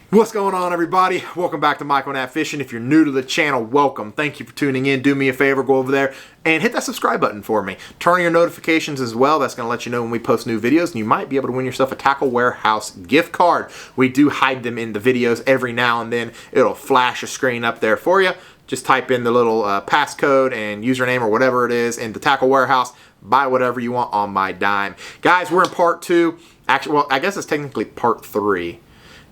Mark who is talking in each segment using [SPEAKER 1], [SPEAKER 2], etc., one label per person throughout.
[SPEAKER 1] What's going on, everybody? Welcome back to Knapp Fishing. If you're new to the channel, welcome. Thank you for tuning in. Do me a favor, go over there and hit that subscribe button for me. Turn on your notifications as well. That's going to let you know when we post new videos, and you might be able to win yourself a Tackle Warehouse gift card. We do hide them in the videos every now and then. It'll flash a screen up there for you. Just type in the little passcode and username or whatever it is in the Tackle Warehouse. Buy whatever you want on my dime. Guys, we're in part 2. Actually, well, I guess it's technically part 3.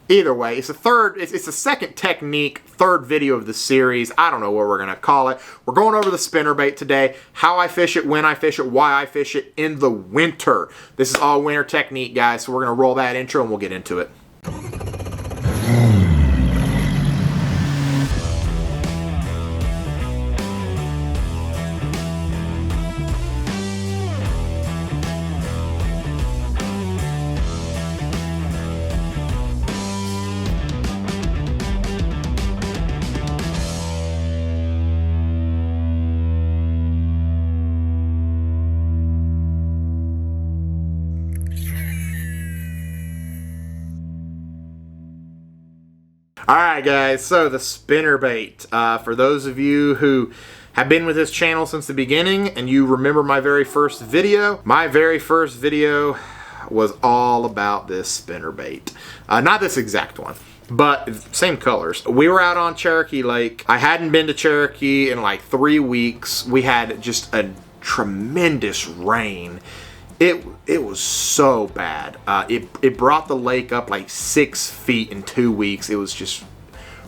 [SPEAKER 1] Either way, it's the second technique, third video of the series. I don't know what we're going to call it. We're going over the spinnerbait today, how I fish it, when I fish it, why I fish it in the winter. This is all winter technique, guys, so we're going to roll that intro and we'll get into it. Alright guys, so the spinnerbait. For those of you who have been with this channel since the beginning and you remember my very first video was all about this spinnerbait. Not this exact one, but same colors. We were out on Cherokee Lake. I hadn't been to Cherokee in like 3 weeks. We had just a tremendous rain. It was so bad. It brought the lake up like 6 feet in 2 weeks. It was just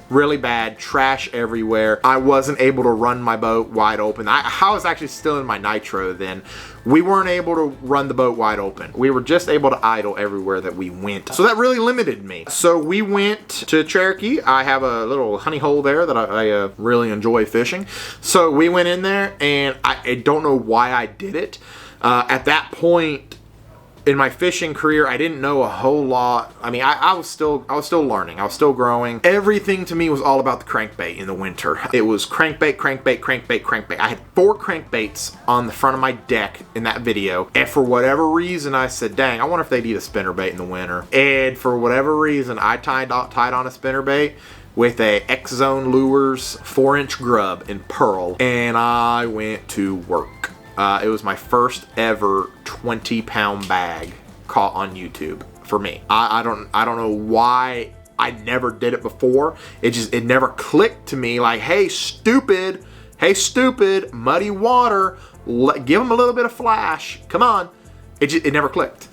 [SPEAKER 1] really bad. Trash everywhere. I wasn't able to run my boat wide open. I was actually still in my nitro then. We weren't able to run the boat wide open. We were just able to idle everywhere that we went. So that really limited me. So we went to Cherokee. I have a little honey hole there that I really enjoy fishing. So we went in there, and I don't know why I did it. At that point in my fishing career, I didn't know a whole lot. I mean, I was still learning. I was still growing. Everything to me was all about the crankbait in the winter. It was crankbait, crankbait, crankbait, crankbait. I had 4 crankbaits on the front of my deck in that video, and for whatever reason, I said, dang, I wonder if they'd eat a spinnerbait in the winter. And for whatever reason, I tied on a spinnerbait with a X-Zone Lures 4-inch grub in pearl, and I went to work. It was my first ever 20-pound bag caught on YouTube for me. I don't know why I never did it before. It never clicked to me like, hey stupid, muddy water, give them a little bit of flash. Come on. It never clicked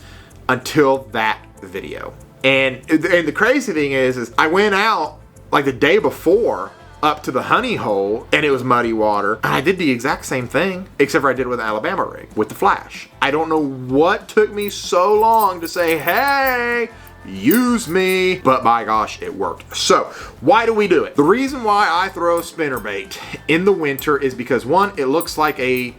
[SPEAKER 1] until that video. And the crazy thing is I went out like the day before up to the honey hole, and it was muddy water. And I did the exact same thing, except for I did it with an Alabama rig, with the flash. I don't know what took me so long to say, hey, use me, but by gosh, it worked. So why do we do it? The reason why I throw spinnerbait in the winter is because, one, it looks like a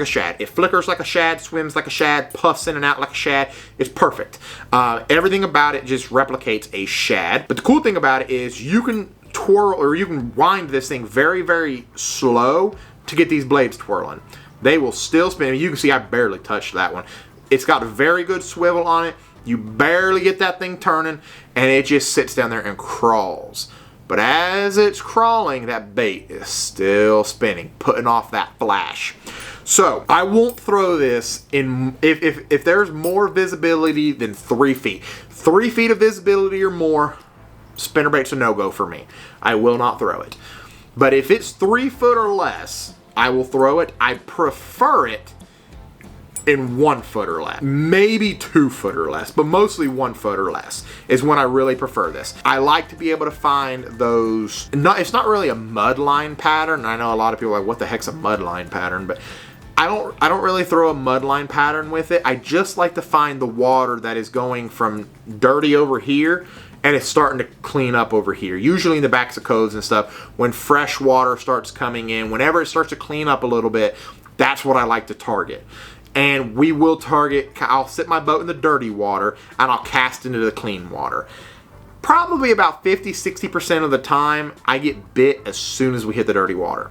[SPEAKER 1] shad. It flickers like a shad, swims like a shad, puffs in and out like a shad. It's perfect. Everything about it just replicates a shad. But the cool thing about it is you can twirl, or you can wind this thing very, very slow to get these blades twirling. They will still spin. You can see I barely touched that one. It's got a very good swivel on it. You barely get that thing turning, and it just sits down there and crawls. But as it's crawling, that bait is still spinning, putting off that flash. So I won't throw this in if there's more visibility than 3 feet. 3 feet of visibility or more, spinnerbait's a no-go for me. I will not throw it. But if it's 3 foot or less, I will throw it. I prefer it in 1 foot or less. Maybe 2 foot or less, but mostly 1 foot or less is when I really prefer this. I like to be able to find those, it's not really a mud line pattern. I know a lot of people are like, what the heck's a mud line pattern? But I don't really throw a mud line pattern with it. I just like to find the water that is going from dirty over here and it's starting to clean up over here. Usually in the backs of coves and stuff, when fresh water starts coming in, whenever it starts to clean up a little bit, that's what I like to target. And we will target, I'll sit my boat in the dirty water and I'll cast into the clean water. Probably about 50-60% of the time, I get bit as soon as we hit the dirty water.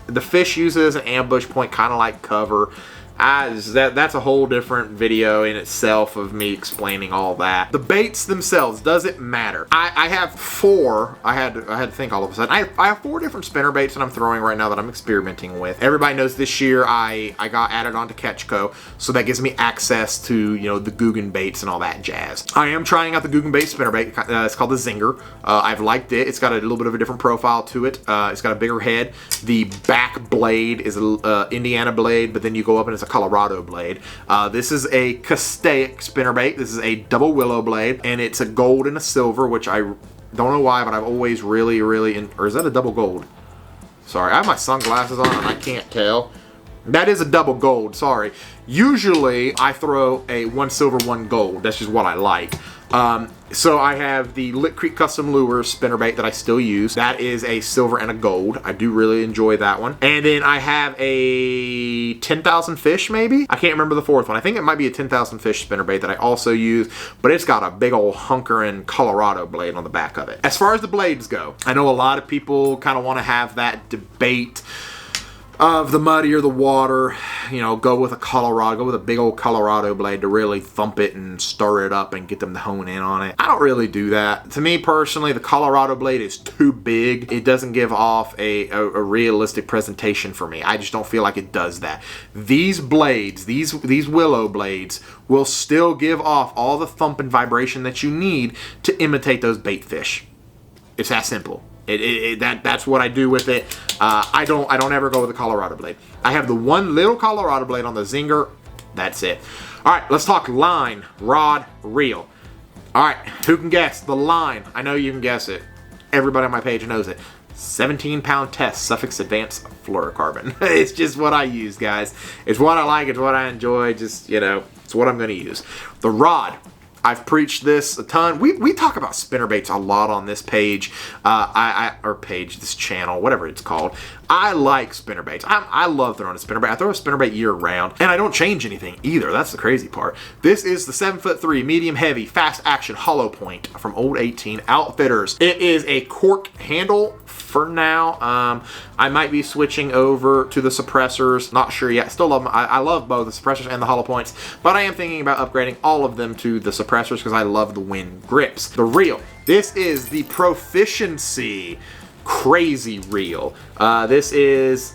[SPEAKER 1] The fish use it as an ambush point, kind of like cover. That's a whole different video in itself of me explaining all that. The baits themselves, does it matter? I have 4. I had to think all of a sudden. I have 4 different spinner baits that I'm throwing right now that I'm experimenting with. Everybody knows this year I got added onto Catchco, so that gives me access to, you know, the Guggen baits and all that jazz. I am trying out the Guggen bait spinner bait. It's called the Zinger. I've liked it. It's got a little bit of a different profile to it. It's got a bigger head. The back blade is a Indiana blade, but then you go up and it's a Colorado blade. This is a Castaic spinnerbait. This is a double willow blade, and it's a gold and a silver, which I don't know why, but I've always really, or is that a double gold? Sorry, I have my sunglasses on and I can't tell. That is a double gold, sorry. Usually I throw a 1 silver, 1 gold. That's just what I like. So I have the Lick Creek Custom Lures spinnerbait that I still use. That is a silver and a gold. I do really enjoy that one. And then I have a 10,000 fish maybe? I can't remember the 4th one. I think it might be a 10,000 fish spinnerbait that I also use, but it's got a big old hunkering Colorado blade on the back of it. As far as the blades go, I know a lot of people kind of want to have that debate of the muddy or the water, you know, go with a big old Colorado blade to really thump it and stir it up and get them to hone in on it. I don't really do that. To me personally, the Colorado blade is too big. It doesn't give off a realistic presentation for me. I just don't feel like it does that. These blades, these willow blades, will still give off all the thump and vibration that you need to imitate those bait fish. It's that simple. That's what I do with it. I don't ever go with the Colorado blade. I have the one little Colorado blade on the Zinger. That's it. All right, let's talk line, rod, reel. All right, who can guess the line? I know you can guess it. Everybody on my page knows it. 17-pound test, Suffix Advanced Fluorocarbon. It's just what I use, guys. It's what I like. It's what I enjoy. Just, you know, it's what I'm going to use. The rod. I've preached this a ton. We talk about spinnerbaits a lot on this page, this channel, whatever it's called. I like spinnerbaits. I love throwing a spinnerbait. I throw a spinnerbait year round, and I don't change anything either. That's the crazy part. This is the 7'3", medium heavy, fast action hollow point from Old 18 Outfitters. It is a cork handle for now. I might be switching over to the suppressors. Not sure yet. Still love them. I love both the suppressors and the hollow points, but I am thinking about upgrading all of them to the suppressors because I love the wind grips. The reel. This is the Proficiency Crazy Reel. This is...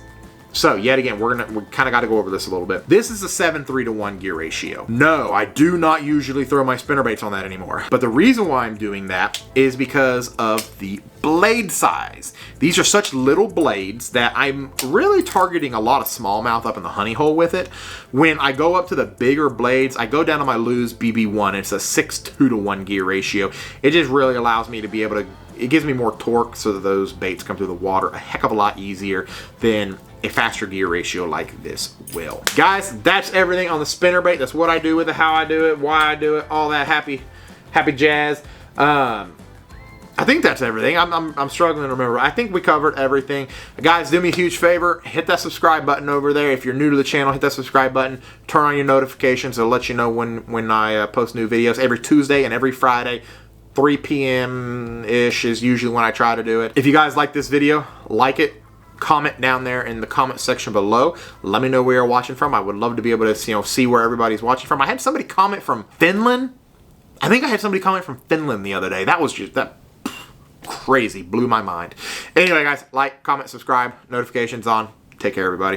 [SPEAKER 1] So, yet again, we kind of got to go over this a little bit. This is a 7:3 to 1 gear ratio. No, I do not usually throw my spinnerbaits on that anymore. But the reason why I'm doing that is because of the blade size. These are such little blades that I'm really targeting a lot of smallmouth up in the honey hole with it. When I go up to the bigger blades, I go down to my Lew's BB1. It's a 6:2 to 1 gear ratio. It just really allows me to be able to... It gives me more torque so that those baits come through the water a heck of a lot easier than a faster gear ratio like this will. Guys, that's everything on the spinnerbait. That's what I do with it, how I do it, why I do it, all that happy jazz. I think that's everything. I'm struggling to remember. I think we covered everything. Guys, do me a huge favor. Hit that subscribe button over there. If you're new to the channel, hit that subscribe button. Turn on your notifications. It'll let you know when I post new videos. Every Tuesday and every Friday, 3 p.m.-ish is usually when I try to do it. If you guys like this video, like it. Comment down there in the comment section below. Let me know where you're watching from. I would love to be able to, you know, see where everybody's watching from. I had somebody comment from Finland. I think I had somebody comment from Finland the other day. That was just crazy. Blew my mind. Anyway, guys, like, comment, subscribe, notifications on. Take care, everybody.